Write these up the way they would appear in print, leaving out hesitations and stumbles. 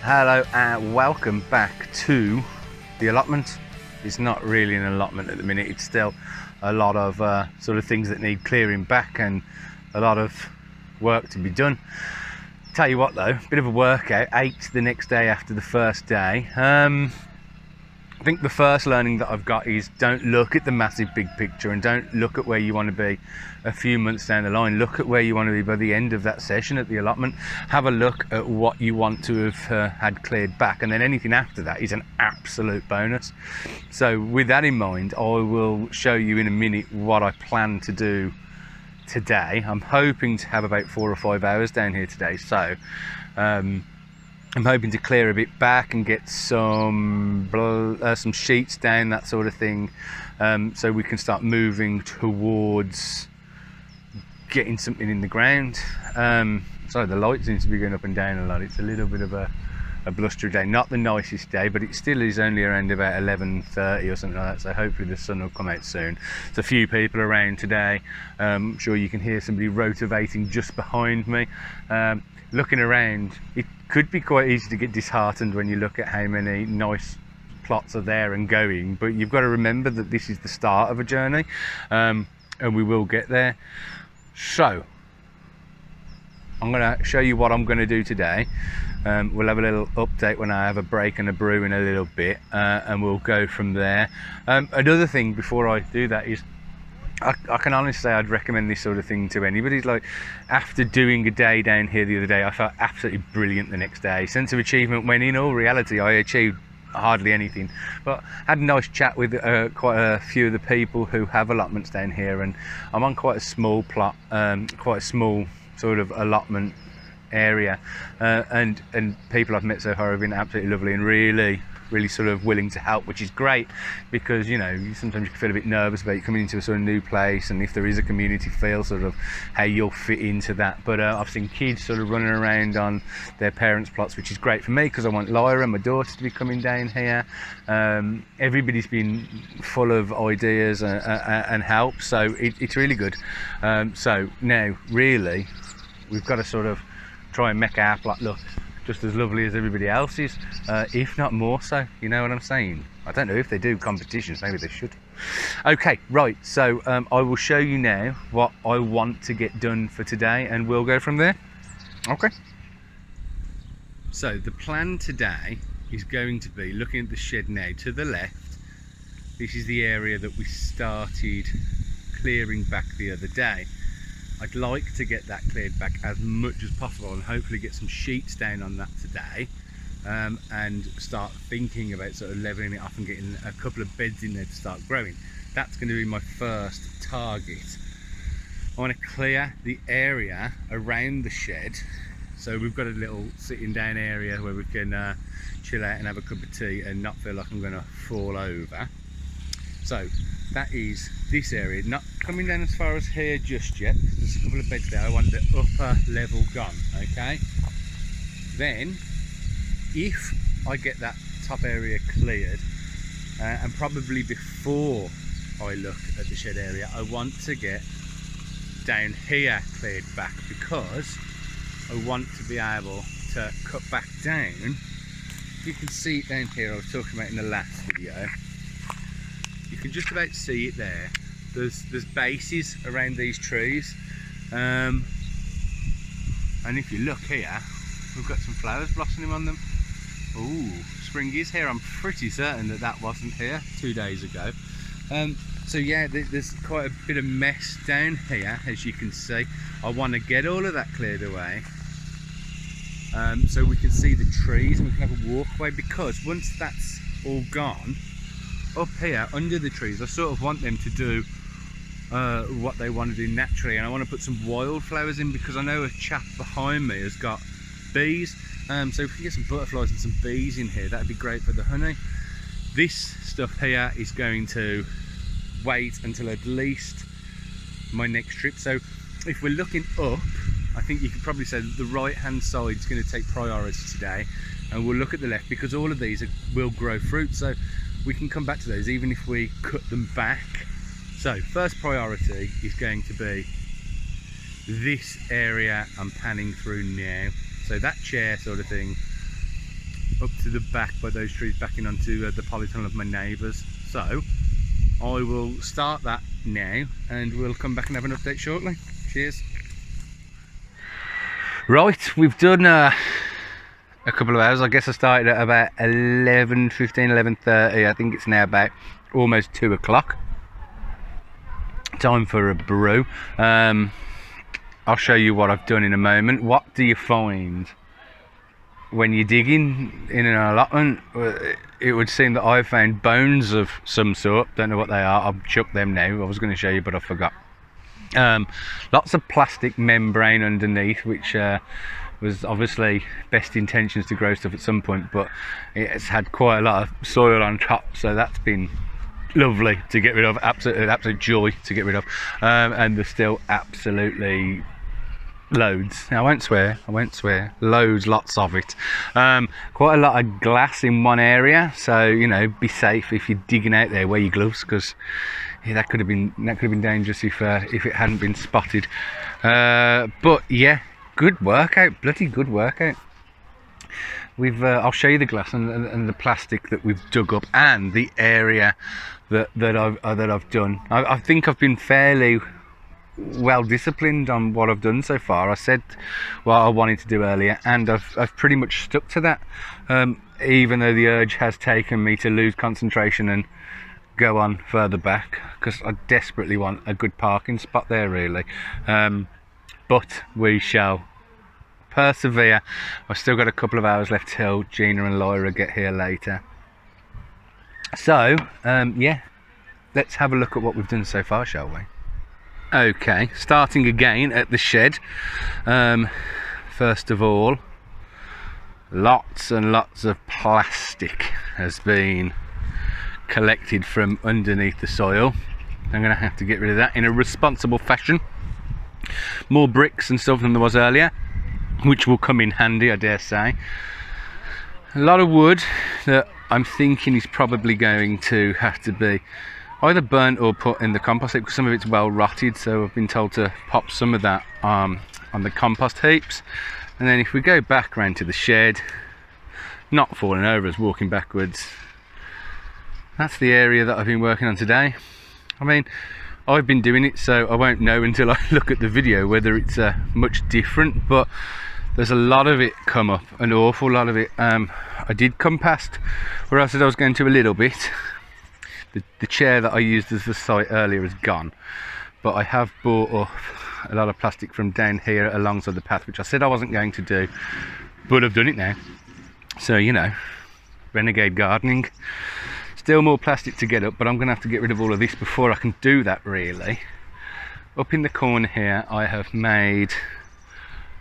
Hello and welcome back to the allotment. It's not really an allotment at the minute, it's still a lot of sort of things that need clearing back and a lot of work to be done. Tell you what though, bit of a workout, 8 the next day after the first day. I think the first learning that I've got is don't look at the massive big picture and don't look at where you want to be a few months down the line. Look at where you want to be by the end of that session at the allotment. Have a look at what you want to have had cleared back, and then anything after that is an absolute bonus. So with that in mind, I will show you in a minute what I plan to do today. I'm hoping to have about 4 or 5 hours down here today, so I'm hoping to clear a bit back and get some sheets down, that sort of thing, so we can start moving towards getting something in the ground. Sorry, the light seems to be going up and down a lot. It's a little bit of a blustery day, not the nicest day, but it still is only around about 11:30 or something like that, so hopefully the sun will come out soon. There's a few people around today. I'm sure you can hear somebody rotivating just behind me. Looking around, it could be quite easy to get disheartened when you look at how many nice plots are there and going, but you've got to remember that this is the start of a journey, and we will get there. So I'm going to show you what I'm going to do today. We'll have a little update when I have a break and a brew in a little bit, and we'll go from there. Another thing before I do that is I can honestly say I'd recommend this sort of thing to anybody. Like, after doing a day down here the other day, I felt absolutely brilliant the next day. Sense of achievement, when in all reality I achieved hardly anything, but had a nice chat with quite a few of the people who have allotments down here, and I'm on quite a small plot, quite a small sort of allotment area, and people I've met so far have been absolutely lovely and really sort of willing to help, which is great, because you know, sometimes you can feel a bit nervous about coming into a sort of new place, and if there is a community feel, sort of how you'll fit into that. But I've seen kids sort of running around on their parents' plots, which is great for me because I want Lyra, my daughter, to be coming down here. Everybody's been full of ideas and help, so it's really good. So now really we've got to sort of try and make our plot look just as lovely as everybody else's, if not more so, you know what I'm saying? I don't know if they do competitions, maybe they should. Okay, right, so I will show you now what I want to get done for today, and we'll go from there. Okay. So the plan today is going to be, looking at the shed now, to the left, this is the area that we started clearing back the other day. I'd like to get that cleared back as much as possible and hopefully get some sheets down on that today, and start thinking about sort of leveling it off and getting a couple of beds in there to start growing. That's going to be my first target. I want to clear the area around the shed, so we've got a little sitting down area where we can chill out and have a cup of tea and not feel like I'm going to fall over. So that is this area, not coming down as far as here just yet, because there's a couple of beds there. I want the upper level gone, okay? Then, if I get that top area cleared, and probably before I look at the shed area, I want to get down here cleared back, because I want to be able to cut back down. You can see it down here, I was talking about in the last video. You can just about see it there. There's bases around these trees, and if you look here, we've got some flowers blossoming on them. Ooh, spring is here. I'm pretty certain that wasn't here 2 days ago. So yeah, there's quite a bit of mess down here, as you can see. I want to get all of that cleared away, so we can see the trees and we can have a walkway, because once that's all gone, up here under the trees, I sort of want them to do what they want to do naturally, and I want to put some wildflowers in, because I know a chap behind me has got bees, so if we can get some butterflies and some bees in here, that'd be great for the honey. This stuff here is going to wait until at least my next trip. So if we're looking up, I think you could probably say that the right hand side is going to take priority today, and we'll look at the left, because all of these will grow fruit, so we can come back to those even if we cut them back. So first priority is going to be this area I'm panning through now. So that chair sort of thing, up to the back by those trees, backing onto the polytunnel of my neighbours. So I will start that now and we'll come back and have an update shortly. Cheers. Right, we've done a couple of hours. I guess I started at about 11:15, 11:30. I think it's now about almost 2 o'clock. Time for a brew. I'll show you what I've done in a moment. What do you find when you're digging in an allotment? It would seem that I've found bones of some sort. Don't know what they are. I'll chuck them now. I was going to show you, but I forgot. Lots of plastic membrane underneath, which was obviously best intentions to grow stuff at some point, but it's had quite a lot of soil on top, so that's been lovely to get rid of. Absolute joy to get rid of. And there's still absolutely loads. Now, I won't swear, lots of it. Quite a lot of glass in one area, so you know, be safe if you're digging out there. Wear your gloves, because yeah, that could have been dangerous if it hadn't been spotted. But yeah, good workout, bloody good workout. We've I'll show you the glass and the plastic that we've dug up, and the area that I've done. I think I've been fairly well disciplined on what I've done so far. I said what I wanted to do earlier, and I've pretty much stuck to that, even though the urge has taken me to lose concentration and go on further back, because I desperately want a good parking spot there, really. But we shall persevere. I've still got a couple of hours left till Gina and Lyra get here later. So yeah, let's have a look at what we've done so far, shall we? Okay, starting again at the shed. First of all, lots and lots of plastic has been collected from underneath the soil. I'm going to have to get rid of that in a responsible fashion. More bricks and stuff than there was earlier, which will come in handy, I dare say. A lot of wood that I'm thinking is probably going to have to be either burnt or put in the compost heap, because some of it's well rotted, so I've been told to pop some of that on the compost heaps. And then if we go back around to the shed, not falling over as walking backwards, that's the area that I've been working on today. I mean, I've been doing it, so I won't know until I look at the video whether it's much different, but there's a lot of it come up, an awful lot of it. I did come past where I said I was going to a little bit. The chair that I used as the site earlier is gone, but I have bought up a lot of plastic from down here alongside the path, which I said I wasn't going to do, but I've done it now. So, you know, renegade gardening. Still more plastic to get up, but I'm going to have to get rid of all of this before I can do that, really. Up in the corner here, I have made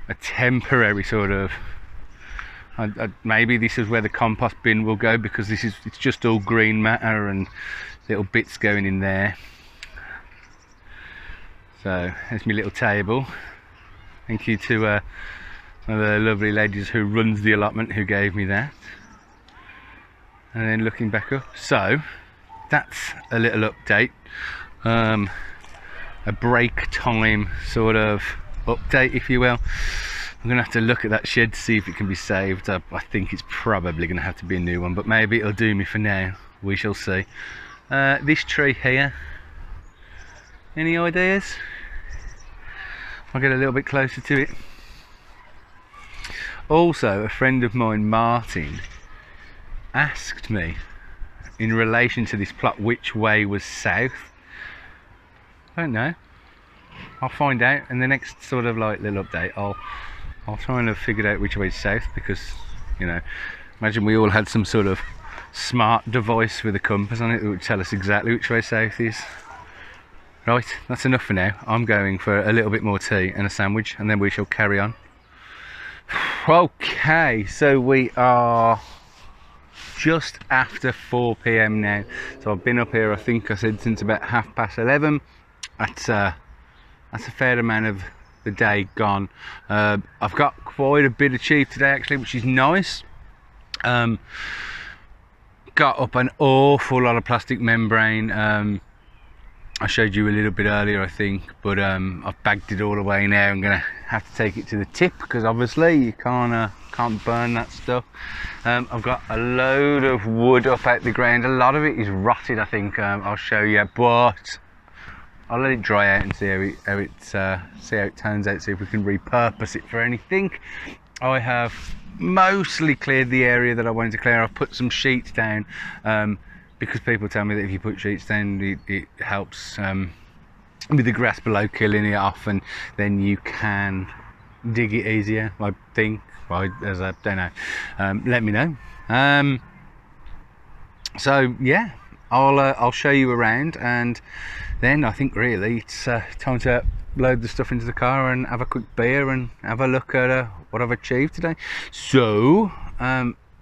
a temporary sort of, maybe this is where the compost bin will go, because it's just all green matter and little bits going in there. So there's my little table. Thank you to one of the lovely ladies who runs the allotment who gave me that. And then looking back up, so that's a little update, a break time sort of update, if you will. I'm going to have to look at that shed to see if it can be saved. I think it's probably going to have to be a new one, but maybe it'll do me for now. We shall see. This tree here, any ideas? I'll get a little bit closer to it. Also, a friend of mine, Martin, asked me in relation to this plot which way was south. I don't know. I'll find out in the next sort of like little update. I'll try and have figured out which way is south, because, you know, imagine we all had some sort of smart device with a compass on it that would tell us exactly which way south is. Right, that's enough for now. I'm going for a little bit more tea and a sandwich, and then we shall carry on. Okay, so we are just after 4 PM now. So I've been up here, I think I said, since about 11:30. That's a fair amount of the day gone. I've got quite a bit achieved today, actually, which is nice. Got up an awful lot of plastic membrane. I showed you a little bit earlier, I think, but I've bagged it all away now. I'm gonna have to take it to the tip because obviously you can't burn that stuff. I've got a load of wood up out the ground. A lot of it is rotted, I think. I'll show you, but I'll let it dry out and see how it turns out, see if we can repurpose it for anything. I have mostly cleared the area that I wanted to clear. I've put some sheets down because people tell me that if you put sheets down, it helps with the grass below, killing it off, and then you can dig it easier, I think. Well, as I don't know. Let me know. So yeah, I'll show you around, and then I think really it's time to load the stuff into the car and have a quick beer and have a look at what I've achieved today. So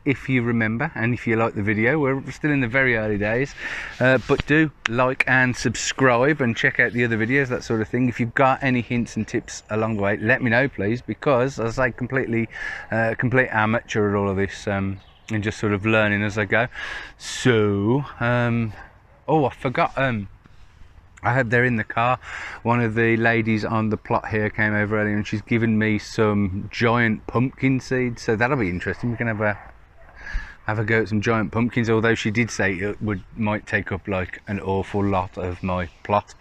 if you remember, and if you like the video, we're still in the very early days, but do like and subscribe and check out the other videos, that sort of thing. If you've got any hints and tips along the way, let me know please, because as I say, complete amateur at all of this, and just sort of learning as I go. So oh, I forgot, I had there in the car, one of the ladies on the plot here came over earlier and she's given me some giant pumpkin seeds, so that'll be interesting. We can have a go at some giant pumpkins, although she did say it might take up like an awful lot of my plot.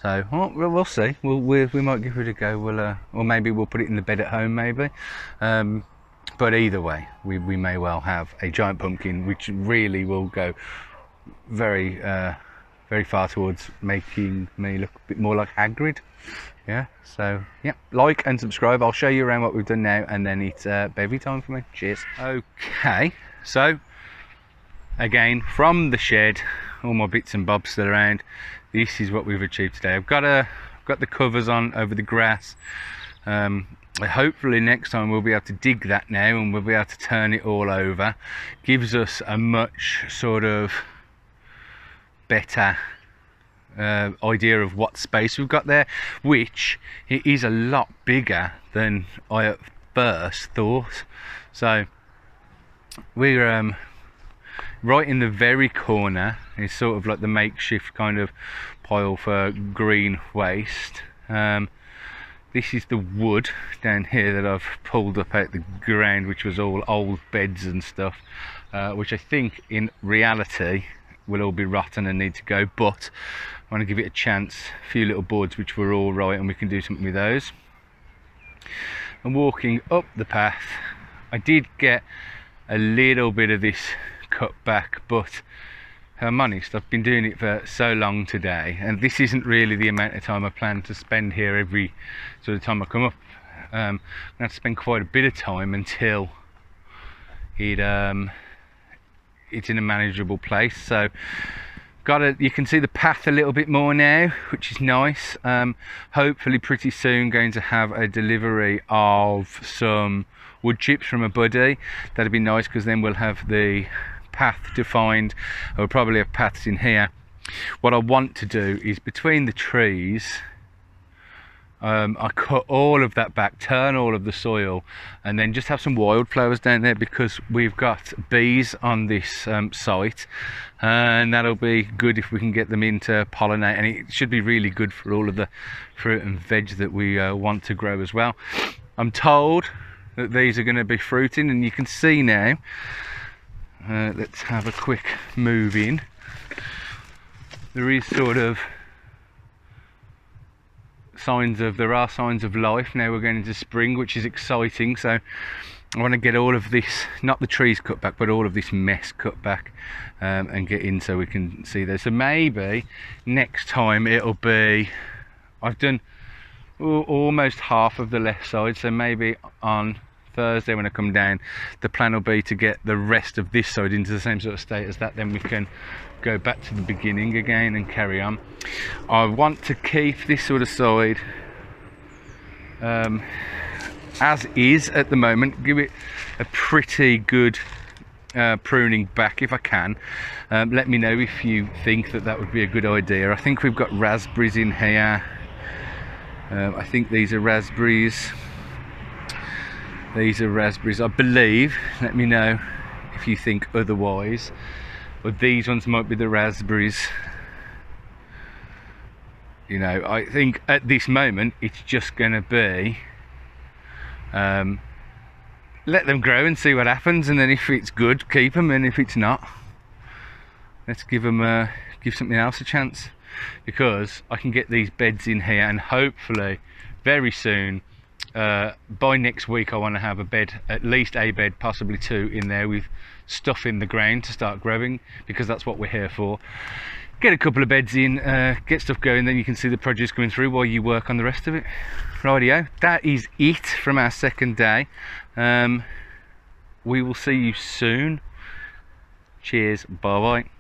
So we'll see. We might give it a go. Or maybe we'll put it in the bed at home, maybe. But either way, we may well have a giant pumpkin, which really will go very far towards making me look a bit more like Hagrid. Yeah, so yeah, like and subscribe. I'll show you around what we've done now, and then it's bevy time for me. Cheers. Okay, so again, from the shed, all my bits and bobs still around, this is what we've achieved today. I've got the covers on over the grass. Hopefully next time we'll be able to dig that now, and we'll be able to turn it all over. Gives us a much sort of better idea of what space we've got there, which it is a lot bigger than I at first thought. So we're right in the very corner. It's sort of like the makeshift kind of pile for green waste. This is the wood down here that I've pulled up out the ground, which was all old beds and stuff, which I think in reality will all be rotten and need to go, but I want to give it a chance. A few little boards which were all right, and we can do something with those. And walking up the path, I did get a little bit of this cut back, but I'm honest, I've been doing it for so long today, and this isn't really the amount of time I plan to spend here every sort of time I come up. I'm going to have to spend quite a bit of time until it's in a manageable place. So you can see the path a little bit more now, which is nice. Hopefully pretty soon going to have a delivery of some wood chips from a buddy. That'd be nice, because then we'll have the path defined. We'll probably have paths in here. What I want to do is between the trees, I cut all of that back, turn all of the soil, and then just have some wildflowers down there, because we've got bees on this site, and that'll be good if we can get them in to pollinate, and it should be really good for all of the fruit and veg that we want to grow as well. I'm told that these are going to be fruiting, and you can see now. Let's have a quick move in. There is sort of there are signs of life now. We're going into spring, which is exciting. So I want to get all of this, not the trees cut back, but all of this mess cut back, and get in so we can see those. So maybe next time it'll be, I've done almost half of the left side, so maybe on Thursday when I come down, the plan will be to get the rest of this side into the same sort of state as that. Then we can go back to the beginning again and carry on. I want to keep this sort of side as is at the moment, give it a pretty good pruning back if I can. Let me know if you think that would be a good idea. I think we've got raspberries in here. I think these are raspberries. These are raspberries, I believe. Let me know if you think otherwise. But these ones might be the raspberries. You know, I think at this moment it's just going to be Let them grow and see what happens, and then if it's good, keep them, and if it's not, let's give something else a chance, because I can get these beds in here, and hopefully very soon, by next week, I want to have a bed, at least a bed, possibly two in there, with stuff in the ground to start growing, because that's what we're here for. Get a couple of beds in, get stuff going, then you can see the produce coming through while you work on the rest of it. Rightio, that is it from our second day. We will see you soon. Cheers, bye bye.